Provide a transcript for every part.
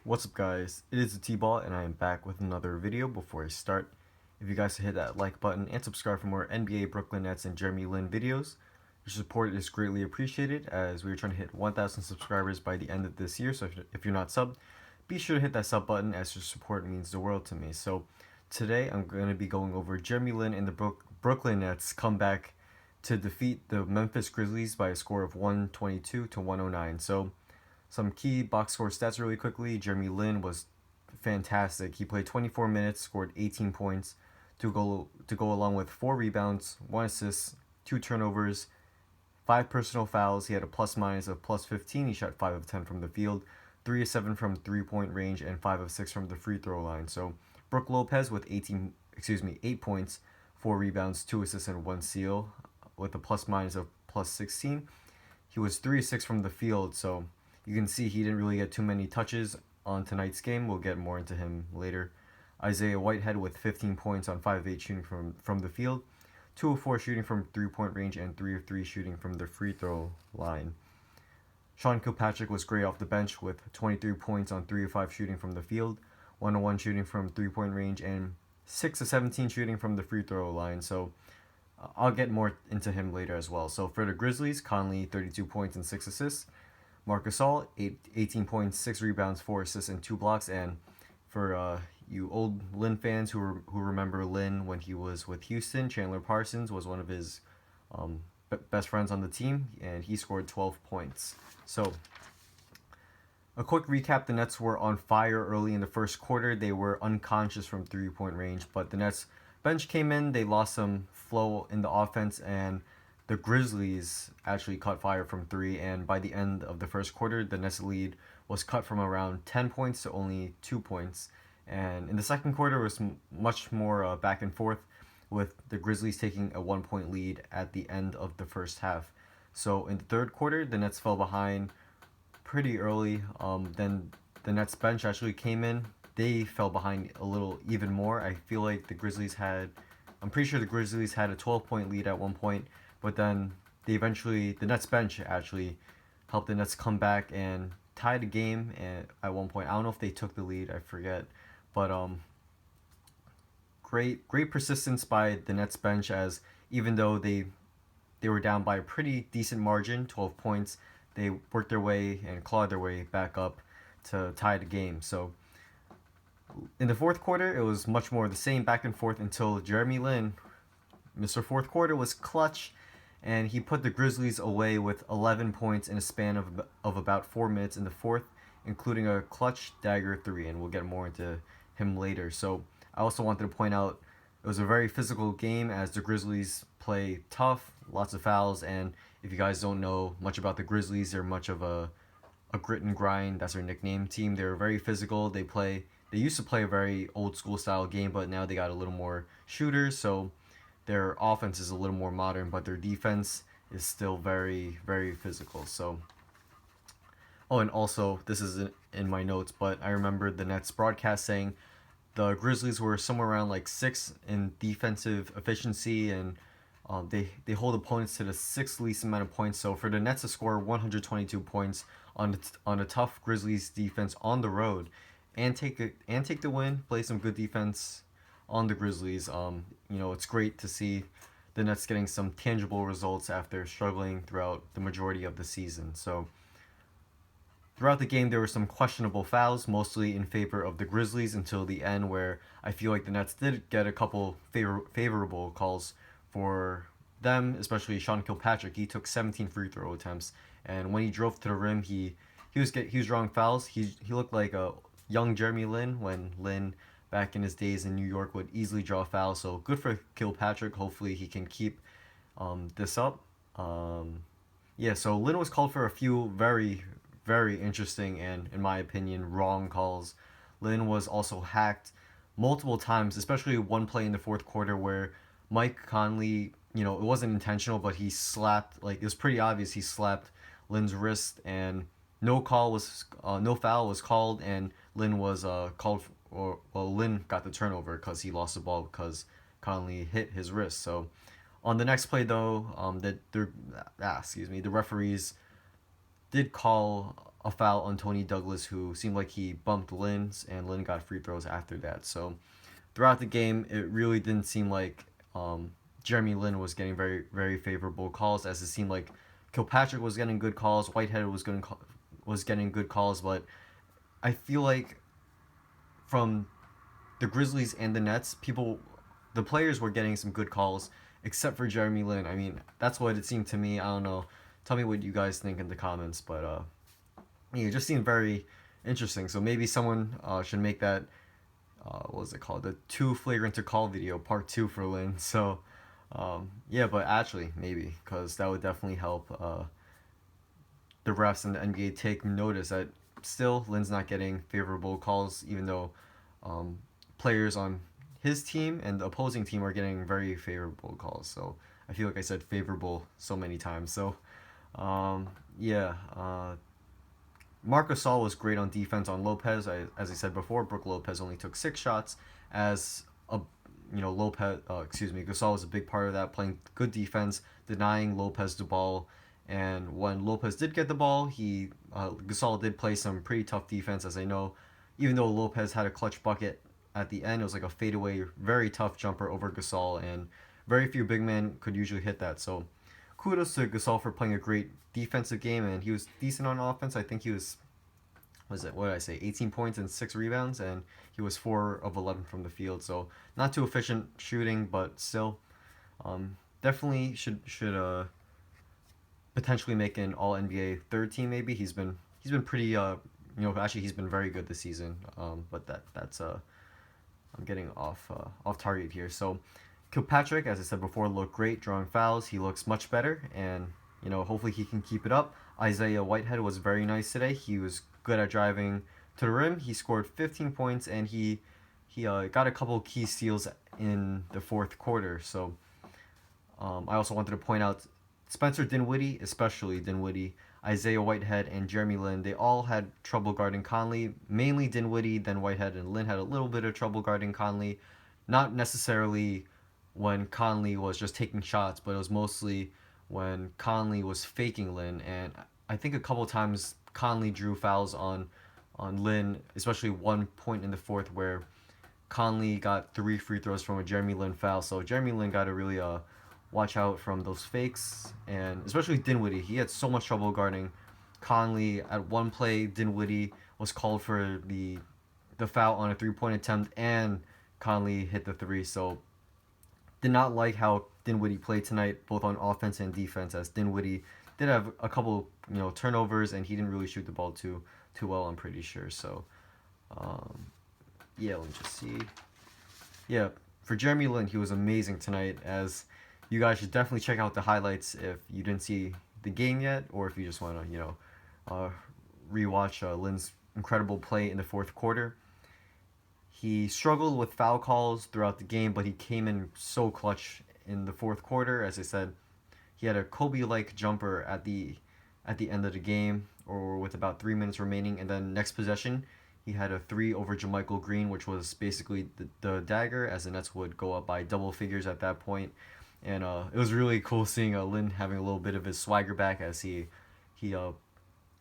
What's up guys, it is the T-Ball and I am back with another video. Before I start, if you guys could hit that like button and subscribe for more NBA, Brooklyn Nets, and Jeremy Lin videos. Your support is greatly appreciated as we are trying to hit 1,000 subscribers by the end of this year, so if you're not subbed, be sure to hit that sub button as your support means the world to me. So today I'm going to be going over Jeremy Lin and the Brooklyn Nets comeback to defeat the Memphis Grizzlies by a score of 122 to 109. So some key box score stats really quickly. Jeremy Lin was fantastic. He played 24 minutes, scored 18 points to go along with 4 rebounds, 1 assist, 2 turnovers, 5 personal fouls. He had a plus minus of plus 15. He shot 5 of 10 from the field, 3 of 7 from 3-point range, and 5 of 6 from the free throw line. So Brook Lopez with 8 points, 4 rebounds, 2 assists, and 1 steal with a plus minus of plus 16. He was 3 of 6 from the field, so you can see he didn't really get too many touches on tonight's game. We'll get more into him later. Isaiah Whitehead with 15 points on 5 of 8 shooting from the field, 2 of 4 shooting from 3-point range, and 3 of 3 shooting from the free throw line. Sean Kilpatrick was great off the bench with 23 points on 3 of 5 shooting from the field, 1 of 1 shooting from 3-point range, and 6 of 17 shooting from the free throw line. So I'll get more into him later as well. So for the Grizzlies, Conley 32 points and 6 assists. Marc Gasol, 18 points, 6 rebounds, 4 assists, and 2 blocks. And for you old Lin fans who remember Lin when he was with Houston, Chandler Parsons was one of his best friends on the team, and he scored 12 points. So a quick recap, the Nets were on fire early in the first quarter. They were unconscious from 3-point range, but the Nets bench came in, they lost some flow in the offense, and the Grizzlies actually caught fire from 3, and by the end of the first quarter, the Nets lead was cut from around 10 points to only 2 points. And in the second quarter, it was much more back and forth, with the Grizzlies taking a 1-point lead at the end of the first half. So in the third quarter, the Nets fell behind pretty early. Then the Nets bench actually came in. They fell behind a little even more. I feel like I'm pretty sure the Grizzlies had a 12-point lead at one point, but then the Nets bench actually helped the Nets come back and tie the game at one point. I don't know if they took the lead, I forget, but great persistence by the Nets bench, as even though they were down by a pretty decent margin, 12 points, they worked their way and clawed their way back up to tie the game. So in the fourth quarter, it was much more the same back and forth until Jeremy Lin, Mr. Fourth Quarter, was clutch, and he put the Grizzlies away with 11 points in a span of about 4 minutes in the fourth, including a clutch dagger 3, and we'll get more into him later. So I also wanted to point out it was a very physical game as the Grizzlies play tough, lots of fouls, and if you guys don't know much about the Grizzlies, they're much of a grit and grind. That's their nickname team. They're very physical. They used to play a very old school style game, but now they got a little more shooters, so their offense is a little more modern, but their defense is still very, very physical. So, oh, and also, this isn't in my notes, but I remember the Nets broadcast saying the Grizzlies were somewhere around like 6 in defensive efficiency, and they hold opponents to the 6th least amount of points. So for the Nets to score 122 points on a tough Grizzlies defense on the road, and take the win, play some good defense on the Grizzlies. It's great to see the Nets getting some tangible results after struggling throughout the majority of the season. So throughout the game, there were some questionable fouls, mostly in favor of the Grizzlies until the end, where I feel like the Nets did get a couple favorable calls for them, especially Sean Kilpatrick. He took 17 free throw attempts, and when he drove to the rim, he was drawing fouls. He looked like a young Jeremy Lin, when Lin back in his days in New York would easily draw fouls. So good for Kilpatrick. Hopefully he can keep this up. Yeah, so Lin was called for a few very, very interesting and, in my opinion, wrong calls. Lin was also hacked multiple times, especially one play in the fourth quarter where Mike Conley, it wasn't intentional, but he slapped, like, it was pretty obvious he slapped Lin's wrist, and no foul was called, and Lin was called, Lin got the turnover because he lost the ball because Conley hit his wrist. So on the next play, though, the referees did call a foul on Tony Douglas, who seemed like he bumped Lin's, and Lin got free throws after that. So throughout the game, it really didn't seem like Jeremy Lin was getting very favorable calls, as it seemed like Kilpatrick was getting good calls, Whitehead was getting good calls, but I feel like from the Grizzlies and the Nets, the players were getting some good calls, except for Jeremy Lin. I mean, that's what it seemed to me. I don't know. Tell me what you guys think in the comments, but yeah, it just seemed very interesting. So maybe someone should make that what was it called? The two flagrant to call video, part two for Lin. So yeah, but actually maybe, because that would definitely help the refs and the NBA take notice that still Lin's not getting favorable calls, even though players on his team and the opposing team are getting very favorable calls. So I feel like I said favorable so many times. So yeah, Marc Gasol was great on defense on Lopez. As I said before, Brook Lopez only took 6 shots. As a Gasol was a big part of that, playing good defense, denying Lopez the ball. And when Lopez did get the ball, Gasol did play some pretty tough defense, as I know. Even though Lopez had a clutch bucket at the end, it was like a fadeaway, very tough jumper over Gasol, and very few big men could usually hit that. So kudos to Gasol for playing a great defensive game, and he was decent on offense. I think he what did I say, 18 points and 6 rebounds, and he was 4 of 11 from the field. So not too efficient shooting, but still, definitely should potentially make an All NBA third team. Maybe he's been pretty actually he's been very good this season. But that's I'm getting off target here. So Kilpatrick, as I said before, looked great drawing fouls. He looks much better, and hopefully he can keep it up. Isaiah Whitehead was very nice today. He was good at driving to the rim. He scored 15 points, and he got a couple key steals in the fourth quarter. So I also wanted to point out Spencer Dinwiddie, especially Dinwiddie, Isaiah Whitehead, and Jeremy Lin. They all had trouble guarding Conley. Mainly Dinwiddie, then Whitehead, and Lin had a little bit of trouble guarding Conley. Not necessarily when Conley was just taking shots, but it was mostly when Conley was faking Lin. And I think a couple times Conley drew fouls on Lin, especially one point in the fourth where Conley got 3 free throws from a Jeremy Lin foul. So Jeremy Lin got to really watch out from those fakes, and especially Dinwiddie. He had so much trouble guarding Conley. At one play, Dinwiddie was called for the foul on a 3-point attempt, and Conley hit the 3. So did not like how Dinwiddie played tonight, both on offense and defense, as Dinwiddie did have a couple turnovers, and he didn't really shoot the ball too well, I'm pretty sure. So yeah, let me just see. Yeah, for Jeremy Lin, he was amazing tonight, as you guys should definitely check out the highlights if you didn't see the game yet, or if you just want to, rewatch Lin's incredible play in the fourth quarter. He struggled with foul calls throughout the game, but he came in so clutch in the fourth quarter. As I said, he had a Kobe-like jumper at the end of the game, or with about 3 minutes remaining, and then next possession, he had a 3 over JaMychal Green, which was basically the dagger, as the Nets would go up by double figures at that point. And it was really cool seeing Lin having a little bit of his swagger back, as he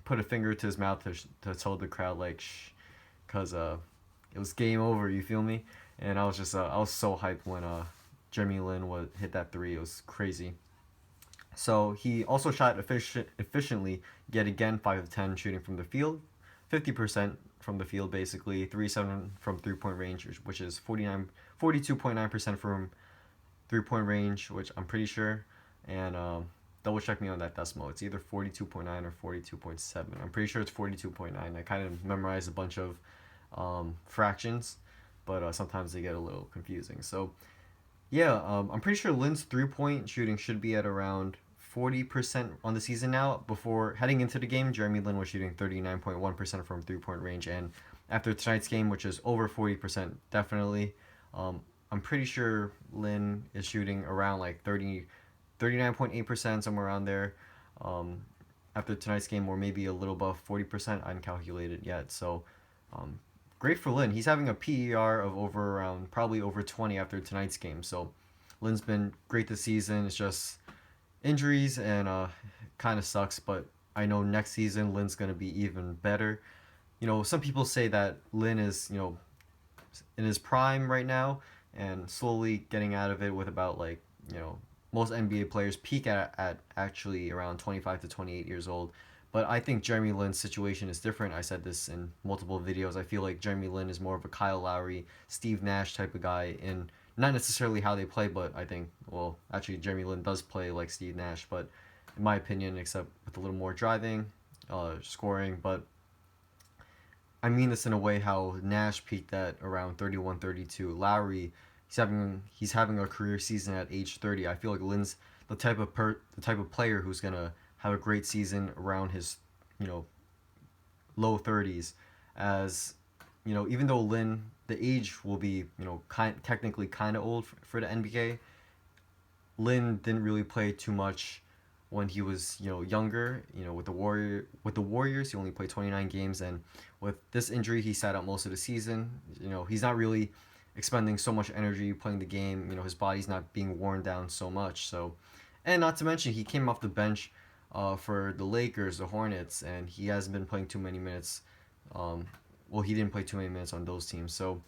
put a finger to his mouth to tell the crowd, like, shh, because it was game over, you feel me? And I was so hyped when Jeremy Lin hit that 3. It was crazy. So he also shot efficiently yet again, 5 of 10 shooting from the field, 50% from the field basically, 3-7 from 3-point range, which is 42.9% from 3-point range, which I'm pretty sure, and double check me on that decimal. It's either 42.9 or 42.7. I'm pretty sure it's 42.9. I kind of memorized a bunch of fractions, but sometimes they get a little confusing. So yeah, I'm pretty sure Lin's 3-point shooting should be at around 40% on the season now. Before heading into the game, Jeremy Lin was shooting 39.1% from 3-point range, and after tonight's game, which is over 40%, definitely, I'm pretty sure Lin is shooting around like 39.8%, somewhere around there. After tonight's game, or maybe a little above 40%. I haven't calculated yet. So great for Lin. He's having a PER of probably over 20 after tonight's game. So Lin's been great this season. It's just injuries, and kind of sucks, but I know next season Lin's going to be even better. Some people say that Lin is, in his prime right now and slowly getting out of it with about like, most NBA players peak at actually around 25 to 28 years old. But I think Jeremy Lin's situation is different. I said this in multiple videos. I feel like Jeremy Lin is more of a Kyle Lowry, Steve Nash type of guy in not necessarily how they play, but I think, well, actually Jeremy Lin does play like Steve Nash, but in my opinion, except with a little more driving, scoring. But I mean this in a way how Nash peaked at around 31, 32. Lowry, he's having a career season at age 30. I feel like Lin's the type of player who's gonna have a great season around his, you know, low 30s. As even though Lin, the age will be, technically kind of old for the NBA. Lin didn't really play too much when he was, younger. With the Warriors, he only played 29 games, and with this injury, he sat out most of the season. He's not really expending so much energy playing the game. His body's not being worn down so much. So, and not to mention, he came off the bench for the Lakers, the Hornets, and he hasn't been playing too many minutes. Well, he didn't play too many minutes on those teams. So,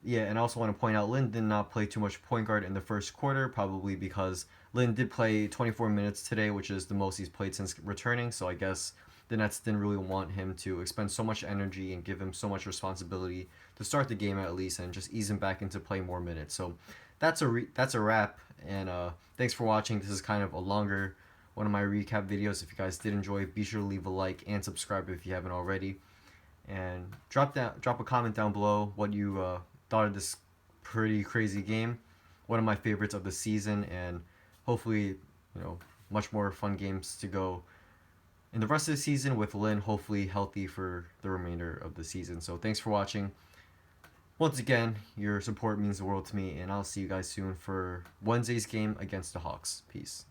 yeah, and I also want to point out Lin did not play too much point guard in the first quarter, probably because Lin did play 24 minutes today, which is the most he's played since returning. So I guess the Nets didn't really want him to expend so much energy and give him so much responsibility to start the game at least, and just ease him back into play more minutes. So that's a wrap. And thanks for watching. This is kind of a longer one of my recap videos. If you guys did enjoy, be sure to leave a like and subscribe if you haven't already. And drop a comment down below what you thought of this pretty crazy game. One of my favorites of the season, and hopefully, much more fun games to go in the rest of the season with Lin hopefully healthy for the remainder of the season. So thanks for watching. Once again, your support means the world to me, and I'll see you guys soon for Wednesday's game against the Hawks. Peace.